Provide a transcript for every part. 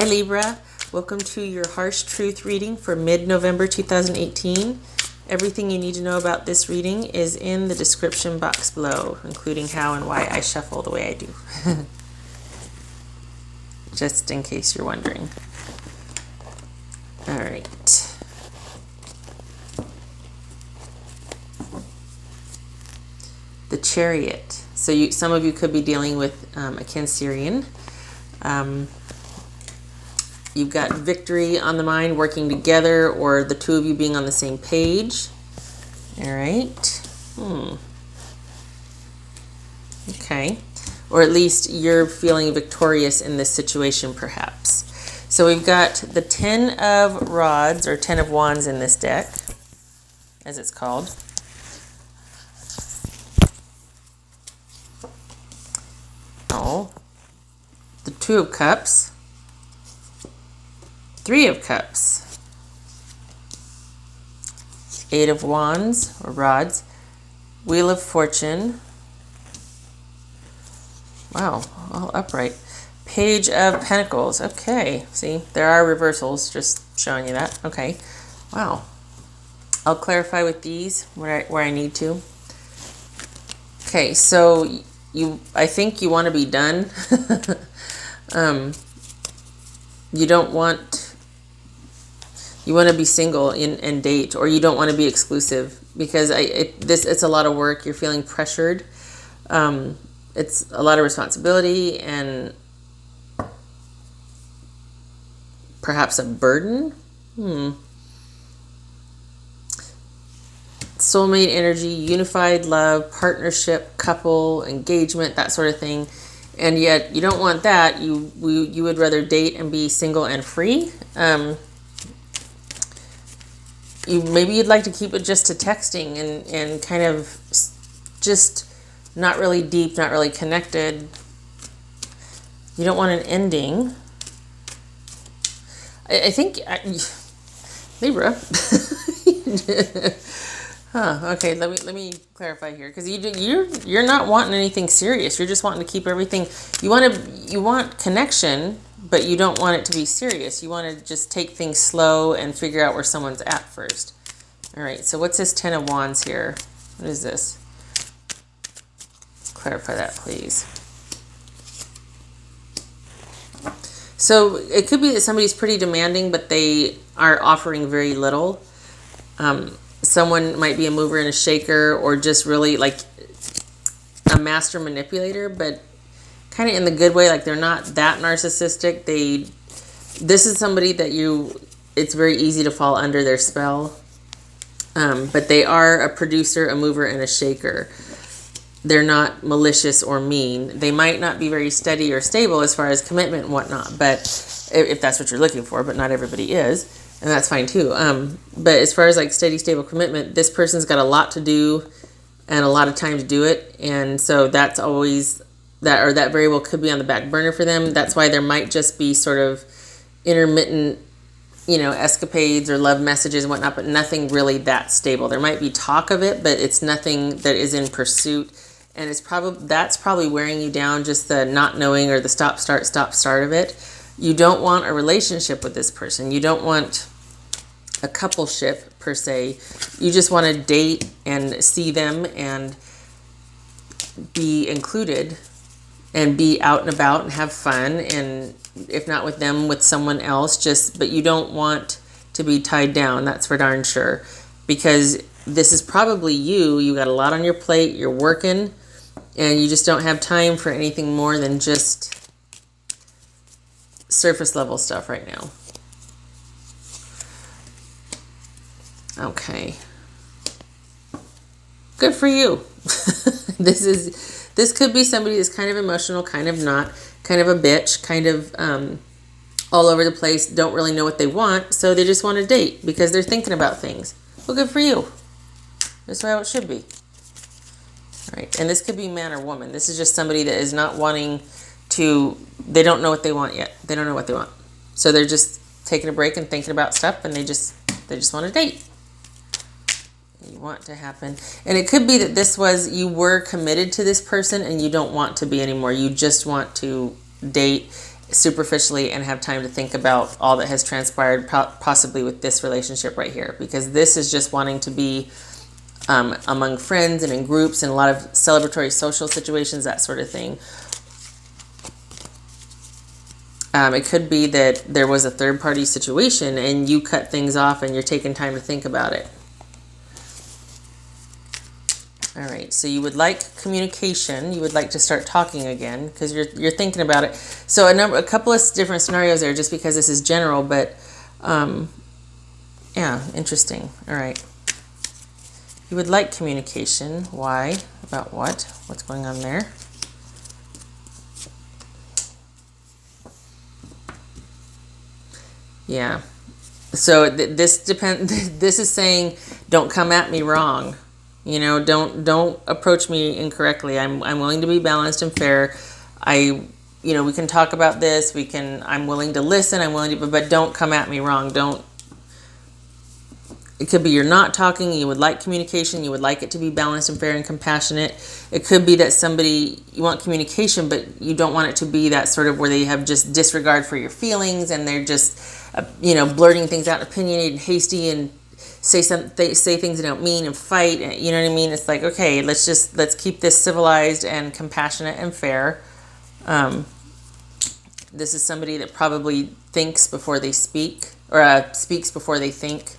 Hi Libra, welcome to your Harsh Truth reading for mid-November 2018. Everything you need to know about this reading is in the description box below, including how and why I shuffle the way I do. Just in case you're wondering. All right. The Chariot. So some of you could be dealing with a Cancerian. You've got victory on the mind, working together, or the two of you being on the same page. All right. Okay. Or at least you're feeling victorious in this situation, perhaps. So we've got the 10 of Rods, or 10 of Wands in this deck, as it's called. Oh. The 2 of Cups. 3 of Cups, 8 of Wands or Rods, Wheel of Fortune, wow, all upright, Page of Pentacles. Okay, see, there are reversals, just showing you that. Okay, wow. I'll clarify with these where I need to. Okay, so I think you want to be done. You want to be single and date, or you don't want to be exclusive, because it's a lot of work. You're feeling pressured. It's a lot of responsibility and perhaps a burden. Soulmate energy, unified love, partnership, couple, engagement, that sort of thing. And yet you don't want that. You would rather date and be single and free. Maybe you'd like to keep it just to texting and kind of just not really deep, not really connected. You don't want an ending. I think Libra. Okay, let me clarify here, because you're not wanting anything serious. You're just wanting to keep everything. You want connection, but you don't want it to be serious. You want to just take things slow and figure out where someone's at first. All right, so what's this 10 of Wands here? What is this? Let's clarify that, please. So it could be that somebody's pretty demanding, but they are offering very little. Someone might be a mover and a shaker, or just really like a master manipulator, but kind of in the good way. Like, they're not that narcissistic. This is somebody that it's very easy to fall under their spell. But they are a producer, a mover, and a shaker. They're not malicious or mean. They might not be very steady or stable as far as commitment and whatnot, but if that's what you're looking for, but not everybody is, and that's fine too. But as far as like steady, stable commitment, this person's got a lot to do and a lot of time to do it. And so that's always that variable could be on the back burner for them. That's why there might just be sort of intermittent, escapades or love messages and whatnot, but nothing really that stable. There might be talk of it, but it's nothing that is in pursuit. And that's probably wearing you down, just the not knowing or the stop, start of it. You don't want a relationship with this person. You don't want a coupleship per se. You just want to date and see them and be included and be out and about and have fun, and if not with them, with someone else. But you don't want to be tied down, that's for darn sure, because this is probably you got a lot on your plate, you're working, and you just don't have time for anything more than just surface level stuff right now. Okay, good for you. This could be somebody that's kind of emotional, kind of not, kind of a bitch, kind of all over the place, don't really know what they want, so they just want to date because they're thinking about things. Well, good for you. That's how it should be. All right, and this could be man or woman. This is just somebody that is not wanting to, they don't know what they want yet. They don't know what they want. So they're just taking a break and thinking about stuff, and they just want to date. You want to happen. And it could be that you were committed to this person and you don't want to be anymore. You just want to date superficially and have time to think about all that has transpired, possibly with this relationship right here, because this is just wanting to be among friends and in groups and a lot of celebratory social situations, that sort of thing. It could be that there was a third party situation and you cut things off and you're taking time to think about it. All right, so you would like communication. You would like to start talking again because you're thinking about it. So a couple of different scenarios there, just because this is general, but yeah, interesting. All right, you would like communication. Why? About what? What's going on there? Yeah. So this depends. This is saying, don't come at me wrong. You know, don't approach me incorrectly. I'm willing to be balanced and fair. We can talk about this. I'm willing to listen. I'm willing to, but don't come at me wrong. Don't. It could be you're not talking. You would like communication. You would like it to be balanced and fair and compassionate. It could be that you want communication, but you don't want it to be that sort of where they have just disregard for your feelings and they're just, blurting things out, opinionated, and hasty, and say things they don't mean and fight. You know what I mean? It's like, okay, let's keep this civilized and compassionate and fair. This is somebody that probably thinks before they speak, or speaks before they think.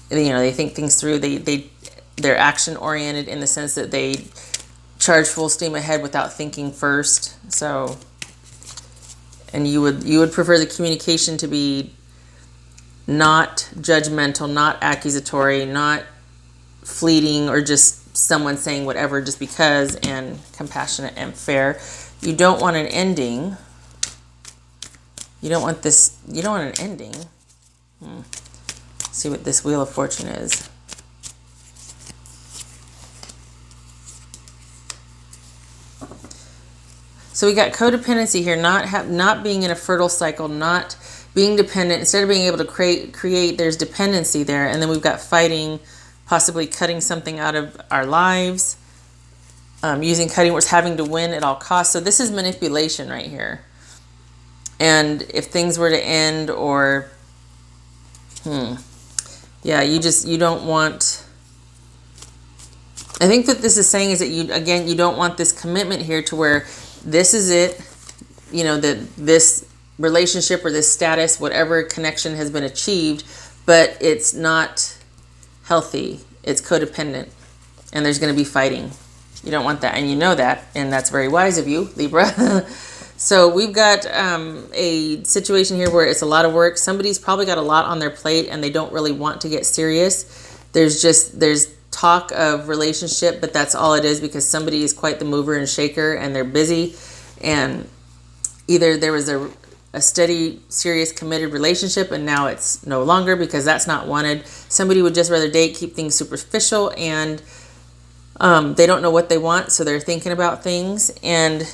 They think things through. They're action oriented in the sense that they charge full steam ahead without thinking first. So, and you would prefer the communication to be not judgmental, not accusatory, not fleeting, or just someone saying whatever just because, and compassionate and fair. You don't want an ending. You don't want an ending. See what this Wheel of Fortune is. So we got codependency here, not being in a fertile cycle, not being dependent. Instead of being able to create, there's dependency there. And then we've got fighting, possibly cutting something out of our lives, using cutting words, having to win at all costs. So this is manipulation right here. And if things were to end, or yeah, you don't want. I think that this is saying is that you don't want this commitment here to where this is it, that this relationship or this status, whatever connection has been achieved, but it's not healthy. It's codependent, and there's going to be fighting. You don't want that, and you know that, and that's very wise of you, Libra. So we've got a situation here where it's a lot of work. Somebody's probably got a lot on their plate and they don't really want to get serious. There's talk of relationship, but that's all it is, because somebody is quite the mover and shaker and they're busy. And either there was a steady, serious, committed relationship and now it's no longer because that's not wanted. Somebody would just rather date, keep things superficial, and they don't know what they want, so they're thinking about things. And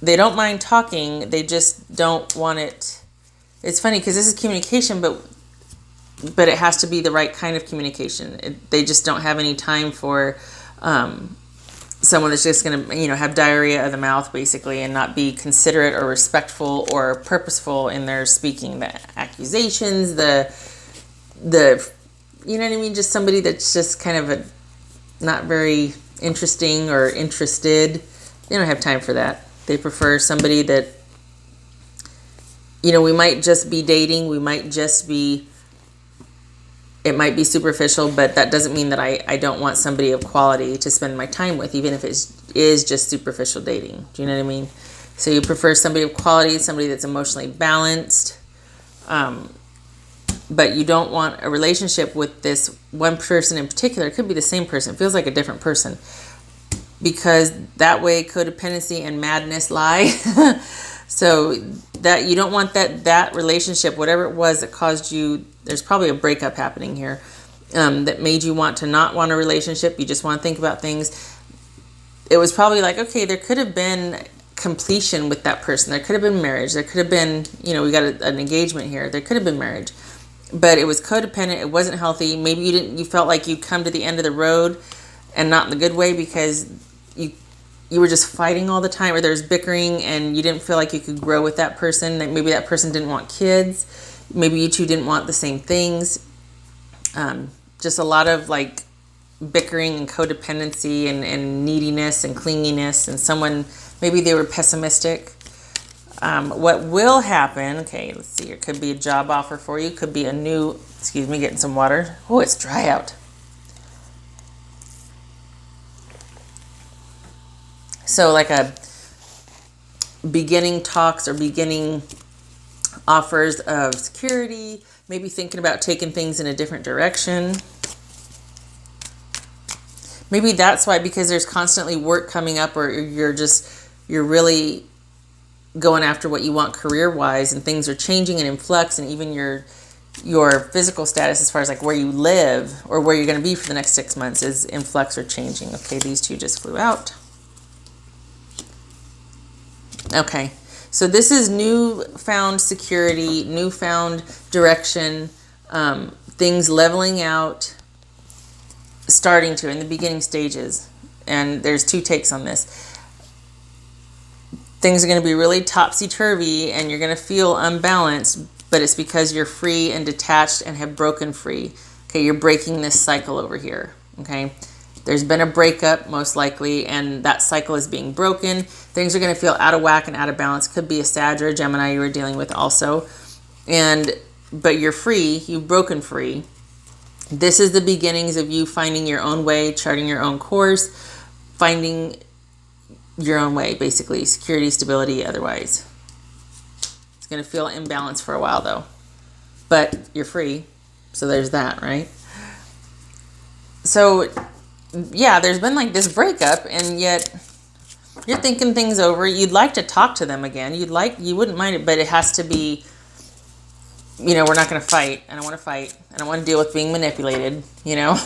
they don't mind talking, they just don't want it. It's funny because this is communication, but it has to be the right kind of communication. They just don't have any time for someone that's just going to, have diarrhea of the mouth, basically, and not be considerate or respectful or purposeful in their speaking. The accusations, the you know what I mean? Just somebody that's just kind of not very interesting or interested. They don't have time for that. They prefer somebody that, we might just be dating. We might just be, it might be superficial, but that doesn't mean that I don't want somebody of quality to spend my time with, even if it is just superficial dating. Do you know what I mean? So you prefer somebody of quality, somebody that's emotionally balanced, but you don't want a relationship with this one person in particular. It could be the same person. It feels like a different person. Because that way codependency and madness lie. So that you don't want that relationship, whatever it was that caused you, there's probably a breakup happening here, that made you want to not want a relationship. You just want to think about things. It was probably like, okay, there could have been completion with that person. There could have been marriage. There could have been, we got an engagement here. There could have been marriage. But it was codependent. It wasn't healthy. Maybe you felt like you come to the end of the road, and not in the good way, because you were just fighting all the time, or there's bickering and you didn't feel like you could grow with that person. Like maybe that person didn't want kids. Maybe you two didn't want the same things. Just a lot of like bickering and codependency and neediness and clinginess, and someone, maybe they were pessimistic. What will happen, okay, let's see, it could be a job offer for you, could be a new, excuse me, getting some water. Oh, it's dry out. So like a beginning talks or beginning offers of security, maybe thinking about taking things in a different direction. Maybe that's why, because there's constantly work coming up, or you're really going after what you want career-wise, and things are changing and in flux, and even your physical status as far as like where you live or where you're going to be for the next 6 months is in flux or changing. Okay, these two just flew out. Okay, so this is newfound security, newfound direction, things leveling out, starting to, in the beginning stages. And there's two takes on this. Things are going to be really topsy-turvy and you're going to feel unbalanced, but it's because you're free and detached and have broken free. Okay, you're breaking this cycle over here. Okay, there's been a breakup most likely, and that cycle is being broken. Things are going to feel out of whack and out of balance. Could be a Sag or a Gemini you were dealing with also. But you're free, you've broken free. This is the beginnings of you finding your own way, charting your own course, finding your own way, basically. Security, stability, otherwise. It's going to feel imbalanced for a while though. But you're free. So there's that, right? So yeah, there's been like this breakup, and yet you're thinking things over. You'd like to talk to them again. You wouldn't mind it, but it has to be, you know, we're not going to fight. I don't want to fight. I don't want to deal with being manipulated, you know.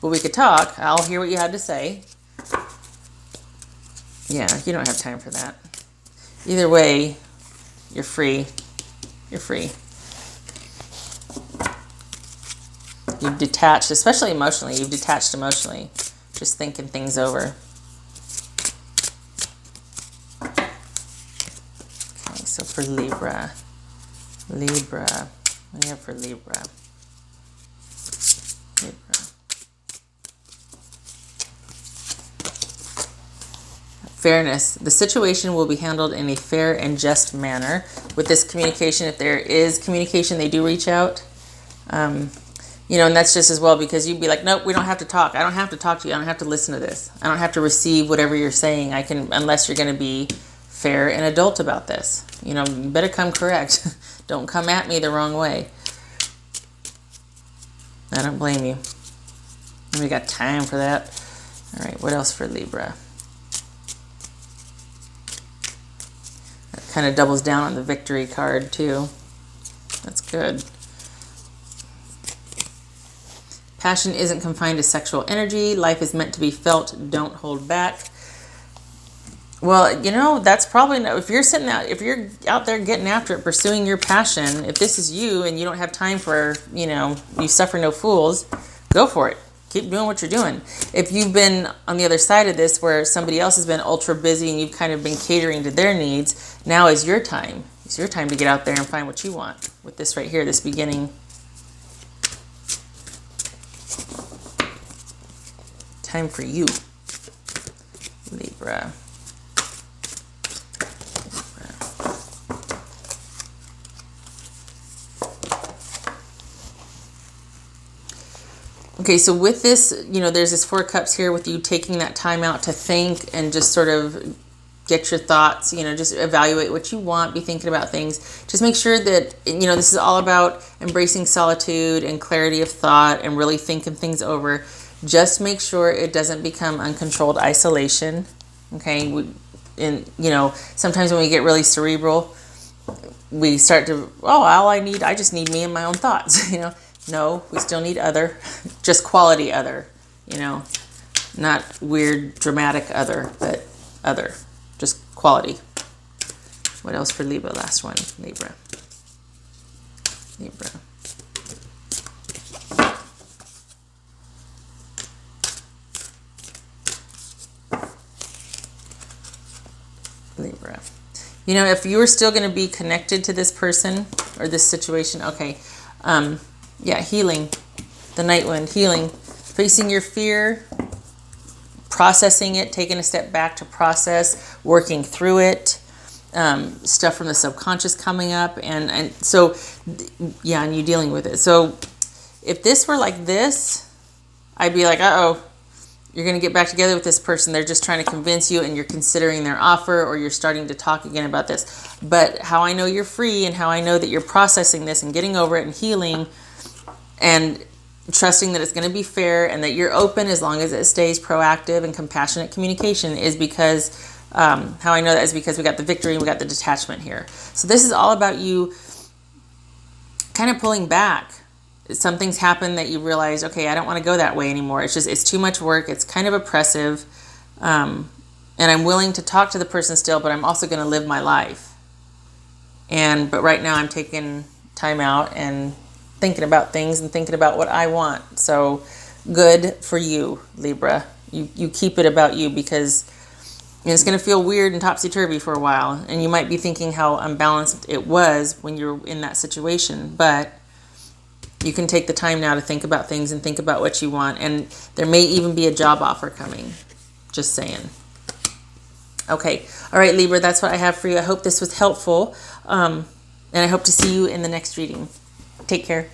But we could talk. I'll hear what you had to say. Yeah, you don't have time for that. Either way, you're free. You're free. You've detached, especially emotionally. You've detached emotionally. Just thinking things over. Okay, so for Libra. Libra. What do you have for Libra? Libra. Fairness. The situation will be handled in a fair and just manner. With this communication, if there is communication, they do reach out. You know, and that's just as well, because you'd be like, nope, we don't have to talk. I don't have to talk to you. I don't have to listen to this. I don't have to receive whatever you're saying. I can, unless you're going to be fair and adult about this. You know, you better come correct. Don't come at me the wrong way. I don't blame you. We got time for that. All right, what else for Libra? That kind of doubles down on the victory card too. That's good. Passion isn't confined to sexual energy. Life is meant to be felt. Don't hold back. Well, you know, that's probably not, if you're out there getting after it, pursuing your passion, if this is you and you don't have time for, you know, you suffer no fools, go for it. Keep doing what you're doing. If you've been on the other side of this where somebody else has been ultra busy and you've kind of been catering to their needs, now is your time. It's your time to get out there and find what you want with this right here, this beginning. Time for you, Libra. Okay, so with this, you know, there's this 4 cups here with you taking that time out to think and just sort of get your thoughts, you know, just evaluate what you want, be thinking about things. Just make sure that, you know, this is all about embracing solitude and clarity of thought and really thinking things over. Just make sure it doesn't become uncontrolled isolation, okay? You know, sometimes when we get really cerebral, we start to, I just need me and my own thoughts, you know? No, we still need other, just quality other, you know? Not weird, dramatic other, but other, just quality. What else for Libra? Last one, Libra. Libra. You know, if you were still going to be connected to this person or this situation, okay. Yeah, healing. The Night Wind, healing. Facing your fear, processing it, taking a step back to process, working through it. Stuff from the subconscious coming up. And so, yeah, and you dealing with it. So if this were like this, I'd be like, uh-oh. You're going to get back together with this person. They're just trying to convince you and you're considering their offer, or you're starting to talk again about this. But how I know you're free and how I know that you're processing this and getting over it and healing and trusting that it's going to be fair and that you're open as long as it stays proactive and compassionate communication is because how I know that is because we got the victory and we got the detachment here. So this is all about you kind of pulling back. Something's happened that you realize, okay, I don't want to go that way anymore. It's too much work. It's kind of oppressive. And I'm willing to talk to the person still, but I'm also going to live my life. But right now I'm taking time out and thinking about things and thinking about what I want. So good for you, Libra. You keep it about you, because it's going to feel weird and topsy-turvy for a while. And you might be thinking how unbalanced it was when you're in that situation. But you can take the time now to think about things and think about what you want. And there may even be a job offer coming. Just saying. Okay. All right, Libra, that's what I have for you. I hope this was helpful. And I hope to see you in the next reading. Take care.